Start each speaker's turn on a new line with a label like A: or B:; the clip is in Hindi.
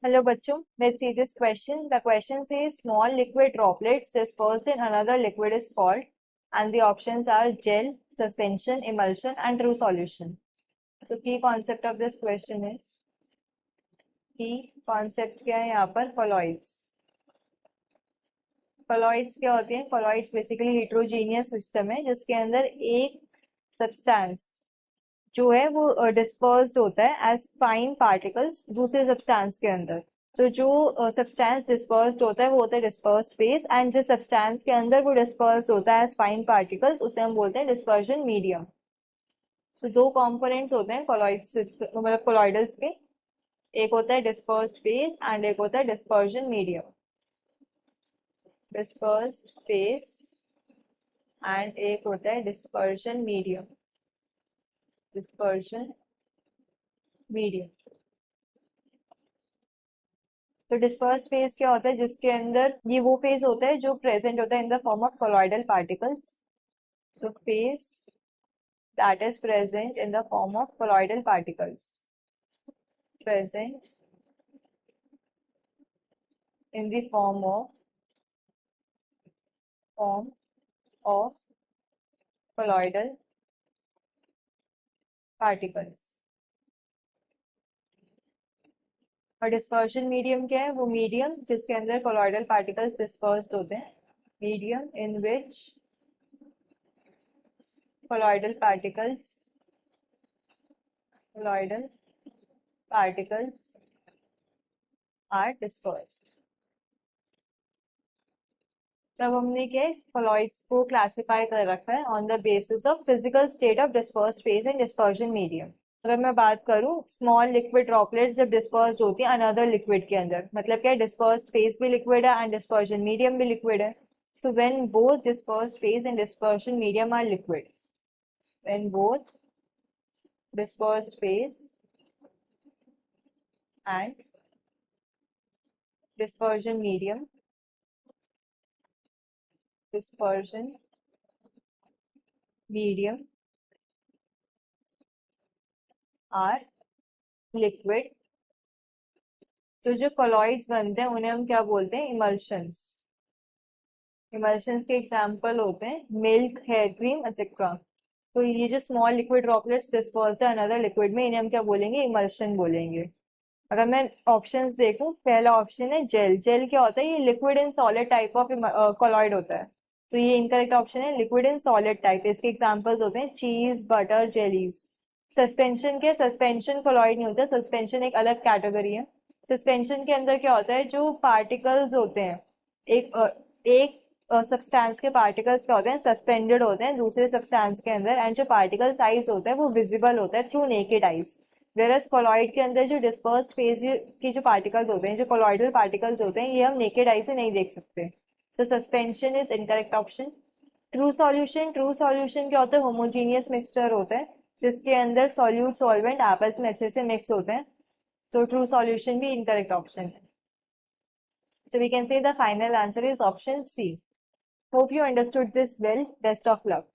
A: Hello बच्चों, let's see this question. The question says small liquid droplets dispersed in another liquid is called, and the options are gel, suspension, emulsion and true solution. So key concept of this question is, key concept क्या है यहाँ पर? colloids. colloids क्या होते हैं? colloids basically heterogeneous system है जिसके अंदर एक substance जो है वो डिस्पर्स्ड होता है एज फाइन पार्टिकल्स दूसरे सब्सटेंस के अंदर। तो जो सब्सटेंस डिस्पर्स्ड होता है वो होता है डिस्पर्स्ड फेज, एंड जिस सब्सटेंस के अंदर वो डिस्पर्स्ड होता है एज फाइन पार्टिकल्स उसे हम बोलते हैं डिस्पर्जन मीडियम। सो दो कंपोनेंट्स होते हैं कोलॉइड सिस्टम मतलब कोलॉइडल्स के, एक होता है डिस्पर्स्ड फेज एंड एक होता है dispersion medium. Dispersed phase and एक होता है डिस्पर्जन मीडियम। Dispersion medium. तो डिस्पर्स्ड फेज क्या होता है? जिसके अंदर ये वो फेज होता है जो प्रेजेंट होता है in the form of colloidal particles. So phase that is present in the form of colloidal particles, present in the form of colloidal particles। और डिस्पर्शन मीडियम क्या है? वो मीडियम जिसके अंदर कोलॉइडल पार्टिकल्स डिस्पर्स्ड होते हैं, medium in which colloidal particles are dispersed। तब हमने क्या कोलॉइड्स को क्लासिफाई कर रखा है on the basis of physical state of dispersed phase and dispersion medium. अगर मैं बात करूं स्मॉल लिक्विड ड्रॉपलेट्स जब डिस्पर्स्ड होती है अनदर लिक्विड के अंदर, मतलब क्या डिस्पर्स्ड फेज भी लिक्विड है एंड डिस्पर्जन मीडियम भी लिक्विड है। So when both dispersed phase and dispersion medium are liquid, when both dispersed phase and dispersion medium are liquid। तो जो colloids बनते हैं उन्हें हम क्या बोलते हैं? इमल्शंस। इमल्शंस के एग्जाम्पल होते हैं मिल्क, हेयर क्रीम एक्सेट्रा। तो ये जो स्मॉल लिक्विड ड्रॉपलेट्स डिस्पर्स्ड है अनदर लिक्विड में, इन्हें हम क्या बोलेंगे? इमल्शन बोलेंगे। अगर मैं ऑप्शंस देखूं, पहला ऑप्शन है जेल। जेल क्या होता है? ये liquid in solid type of colloid होता है, तो ये इनकरेक्ट ऑप्शन है, लिक्विड इन सॉलिड टाइप। इसके एग्जांपल्स होते हैं चीज, बटर, जेलीज। सस्पेंशन के, सस्पेंशन कोलॉइड नहीं होता, सस्पेंशन एक अलग कैटेगरी है। सस्पेंशन के अंदर क्या होता है? जो पार्टिकल्स होते हैं एक सब्सटेंस के पार्टिकल्स क्या होते हैं? सस्पेंडेड होते हैं दूसरे सब्सटेंस के अंदर, एंड जो पार्टिकल साइज होता है वो विजिबल होता है through naked eyes. Various colloid के अंदर जो डिस्पर्स्ड फेज के जो पार्टिकल्स होते हैं, जो कोलॉइडल पार्टिकल्स होते हैं, ये हम नेकेड आई से नहीं देख सकते। तो suspension is incorrect option. True solution, true solution क्या होता है? होमोजीनियस मिक्सचर होता है जिसके अंदर सॉल्यूट सॉल्वेंट आपस में अच्छे से मिक्स होते हैं, तो ट्रू सॉल्यूशन भी इनकरेक्ट ऑप्शन है। So we can say the final answer is option C. Hope you understood this well. Best of luck.